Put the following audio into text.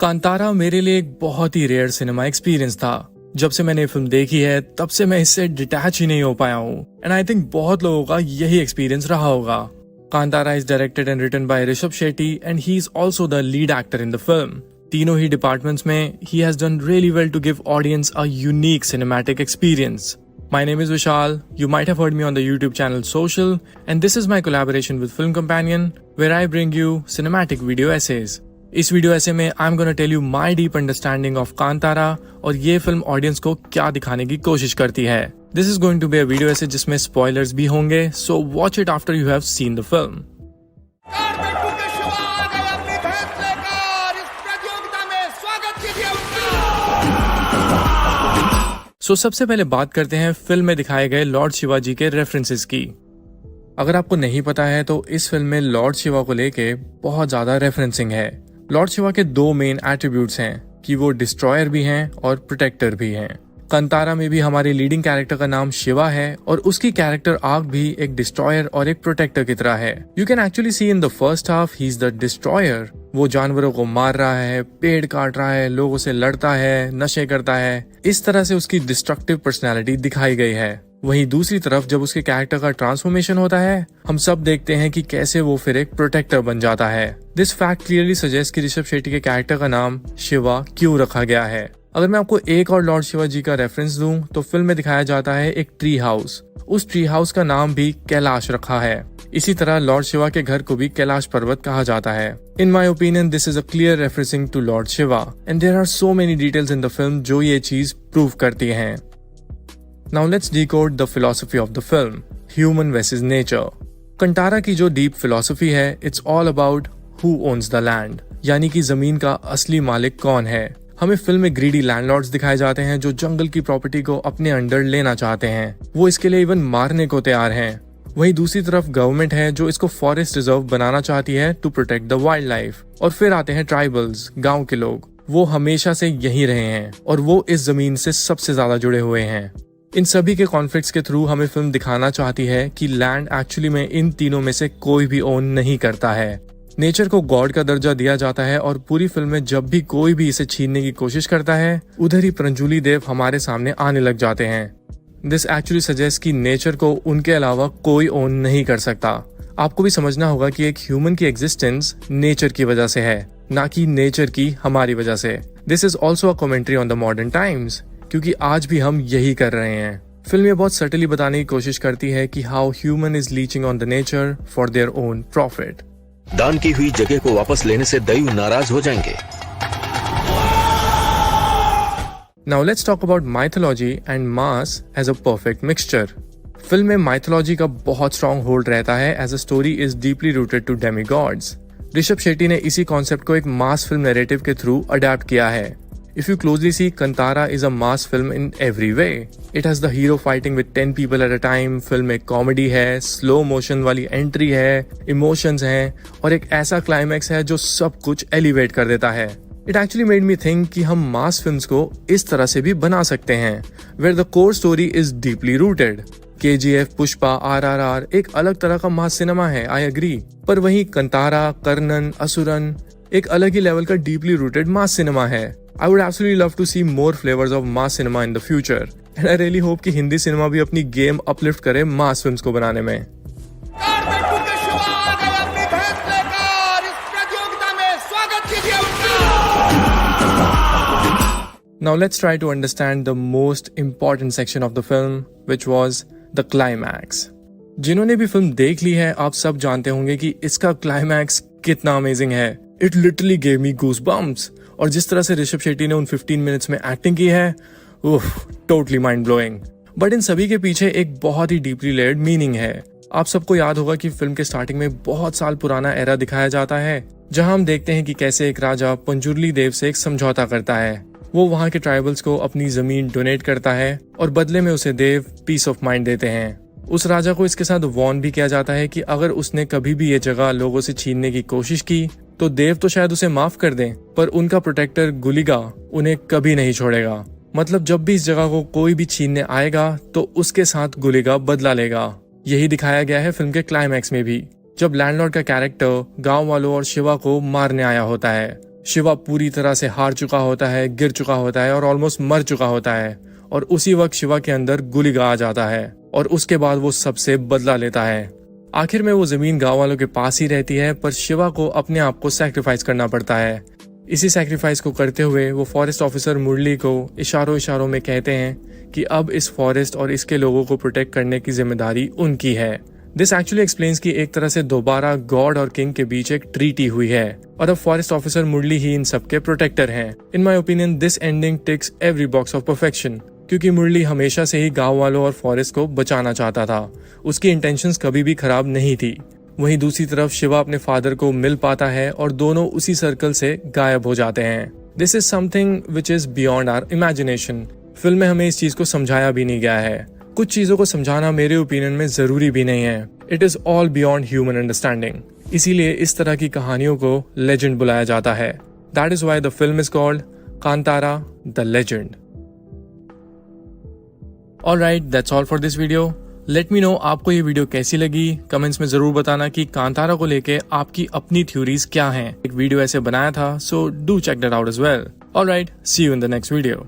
कांतारा मेरे लिए एक बहुत ही रेयर सिनेमा एक्सपीरियंस था। जब से मैंने फिल्म देखी है तब से मैं इससे डिटैच ही नहीं हो पाया हूँ एंड आई थिंक बहुत लोगों का यही एक्सपीरियंस रहा होगा। Kantara is directed and written by Rishab Shetty and he is also the lead actor in the film. तीनों ही डिपार्टमेंट्स में he has done really well to give audience a unique cinematic experience. My name is Vishal. You might have heard me on the YouTube channel Social, and this is my collaboration with Film Companion, where I bring you cinematic video essays. इस video ऐसे में I'm gonna tell you my deep understanding of Kantara और ये film audience को क्या दिखाने की कोशिश करती है। This is going to be a video essay जिसमें spoilers भी होंगे, so watch it after you have seen the film. सबसे पहले बात करते हैं फिल्म में दिखाए गए लॉर्ड शिवाजी के रेफरेंसेस की। अगर आपको नहीं पता है तो इस फिल्म में लॉर्ड शिवा को लेके बहुत ज्यादा रेफरेंसिंग है। लॉर्ड शिवा के दो मेन एट्रीब्यूट्स हैं कि वो डिस्ट्रॉयर भी हैं और प्रोटेक्टर भी हैं। कांतारा में भी हमारे लीडिंग कैरेक्टर का नाम शिवा है और उसकी कैरेक्टर आर्क भी एक डिस्ट्रॉयर और एक प्रोटेक्टर की तरह है। You can actually see in the first half he is the destroyer. वो जानवरों को मार रहा है, पेड़ काट रहा है, लोगों से लड़ता है, नशे करता है। इस तरह से उसकी डिस्ट्रक्टिव पर्सनैलिटी दिखाई गई है। वहीं दूसरी तरफ जब उसके कैरेक्टर का ट्रांसफॉर्मेशन होता है, हम सब देखते हैं कि कैसे वो फिर एक प्रोटेक्टर बन जाता है। दिस फैक्ट क्लियरली सजेस्ट कि ऋषभ शेट्टी के कैरेक्टर का नाम शिवा क्यों रखा गया है। अगर मैं आपको एक और लॉर्ड शिवा जी का रेफरेंस दूं तो फिल्म में दिखाया जाता है एक ट्री हाउस। उस ट्री हाउस का नाम भी कैलाश रखा है। इसी तरह लॉर्ड शिवा के घर को भी कैलाश पर्वत कहा जाता है। In my opinion this is a clear referencing to lord Shiva and there are so many details in the film जो ये चीज प्रूव करती हैं। Now let's decode the philosophy of the film, human versus nature. Kantara की जो deep philosophy है, it's all about who owns the land, यानी कि जमीन का असली मालिक कौन है। हमें फिल्म में ग्रीडी लैंडलॉर्ड्स दिखाए जाते हैं जो जंगल की प्रॉपर्टी को अपने अंडर लेना चाहते हैं। वो इसके लिए इवन मारने को तैयार हैं। वहीं दूसरी तरफ गवर्नमेंट है जो इसको फॉरेस्ट रिजर्व बनाना चाहती है to protect the wildlife. और फिर आते हैं ट्राइबल्स, गांव के लोग। वो हमेशा से यहीं रहे हैं और वो इस जमीन से सबसे ज्यादा जुड़े हुए हैं। इन सभी के कॉन्फ्लिक्ट्स के थ्रू हमें फिल्म दिखाना चाहती है कि लैंड एक्चुअली में इन तीनों में से कोई भी ओन नहीं करता है। नेचर को गॉड का दर्जा दिया जाता है और पूरी फिल्म में जब भी कोई भी इसे छीनने की कोशिश करता है, उधर ही परंजुली देव हमारे सामने आने लग जाते हैं। दिस एक्चुअली सजेस्ट कि नेचर को उनके अलावा कोई ओन नहीं कर सकता। आपको भी समझना होगा कि एक ह्यूमन की एग्जिस्टेंस नेचर की वजह से है, ना कि नेचर की हमारी वजह से। This is also a commentary on the modern times, क्योंकि आज भी हम यही कर रहे हैं। फिल्म ये बहुत सटली बताने की कोशिश करती है कि how human is leaching on the nature for their own profit. दान की हुई जगह को वापस लेने से दैव नाराज हो जाएंगे। Now let's talk about mythology and mass as a perfect mixture. Film में mythology का बहुत strong hold रहता है as a story is deeply rooted to demigods. Rishabh Shetty ने इसी कॉन्सेप्ट को एक मास फिल्म नैरेटिव के थ्रू अडेप्ट किया है। If you closely see, Kantara is a mass film in every way. It has the hero fighting with 10 people at a time. Film में comedy है, slow motion वाली entry है, emotions हैं और एक ऐसा क्लाइमैक्स है जो सब कुछ एलिवेट कर देता है। It actually made me think कि हम मास फिल्म्स को इस तरह से भी बना सकते हैं, where the core story is deeply rooted. KGF, Pushpa, RRR एक अलग तरह का मास सिनेमा है, I agree. पर वहीं कंतारा, कर्णन, असुरन एक अलग ही लेवल का डीपली रूटेड मास सिनेमा है। I would absolutely love to see more flavors of mass cinema in the future. And I really hope कि हिंदी सिनेमा भी अपनी गेम अपलिफ्ट करे मास फिल्म्स को बनाने में। Now let's try to understand the most important section of the film, which was the climax. जिन्होंने भी film देख ली है, आप सब जानते होंगे कि इसका क्लाइमैक्स कितना अमेजिंग है। It literally gave me goosebumps. और जिस तरह से ऋषभ शेट्टी ने उन 15 मिनट्स में एक्टिंग की है, totally mind blowing. But in सभी के पीछे एक बहुत ही डीपली लेयर्ड मीनिंग है। आप सबको याद होगा कि फिल्म के स्टार्टिंग में बहुत साल पुराना एरा दिखाया जाता है, जहां हम देखते हैं कि कैसे एक राजा पंजुर्ली देव से एक समझौता करता है। वो वहां के ट्राइबल्स को अपनी जमीन डोनेट करता है और बदले में उसे देव पीस ऑफ माइंड देते हैं। उस राजा को इसके साथ वॉर्न भी किया जाता है कि अगर उसने कभी भी ये जगह लोगों से छीनने की कोशिश की तो देव तो शायद उसे माफ कर दें, पर उनका प्रोटेक्टर गुलिगा उन्हें कभी नहीं छोड़ेगा। मतलब जब भी इस जगह को कोई भी छीनने आएगा तो उसके साथ गुलिगा बदला लेगा। यही दिखाया गया है फिल्म के क्लाइमैक्स में भी, जब लैंडलॉर्ड का कैरेक्टर गांव वालों और शिवा को मारने आया होता है। शिवा पूरी तरह से हार चुका होता है, गिर चुका होता है और ऑलमोस्ट मर चुका होता है। और उसी वक्त शिवा के अंदर गुलिगा आ जाता है और उसके बाद वो सबसे बदला लेता है। आखिर में वो जमीन गांव वालों के पास ही रहती है, पर शिवा को अपने आप को सैक्रिफाइस करना पड़ता है। इसी सैक्रिफाइस को करते हुए वो फॉरेस्ट ऑफिसर मुरली को इशारों में कहते हैं कि अब इस फॉरेस्ट और इसके लोगों को प्रोटेक्ट करने की जिम्मेदारी उनकी है। दिस एक्चुअली एक्सप्लेन्स कि एक तरह से दोबारा गॉड और किंग के बीच एक ट्रीटी हुई है और अब फॉरेस्ट ऑफिसर मुरली ही इन सब के प्रोटेक्टर हैं। In my opinion this ending ticks every box of perfection, क्योंकि मुरली हमेशा से ही गांव वालों और फॉरेस्ट को बचाना चाहता था। उसकी इंटेंशंस कभी भी खराब नहीं थी। वहीं दूसरी तरफ शिवा अपने फादर को मिल पाता है और दोनों उसी सर्कल से गायब हो जाते हैं। This is something which is beyond our imagination. Film में हमें इस चीज को समझाया भी नहीं गया है। कुछ चीजों को समझाना मेरे ओपिनियन में जरूरी भी नहीं है। It is all beyond human understanding. इसीलिए इस तरह की कहानियों को लेजेंड बुलाया जाता है। That is why the film is called Kantara the legend. Alright, that's all for this video. Let me know आपको ये वीडियो कैसी लगी। कमेंट्स में जरूर बताना कि कांतारा को लेके आपकी अपनी थ्योरीज क्या हैं। एक वीडियो ऐसे बनाया था, so do check that out as well. Alright, see you in the next video.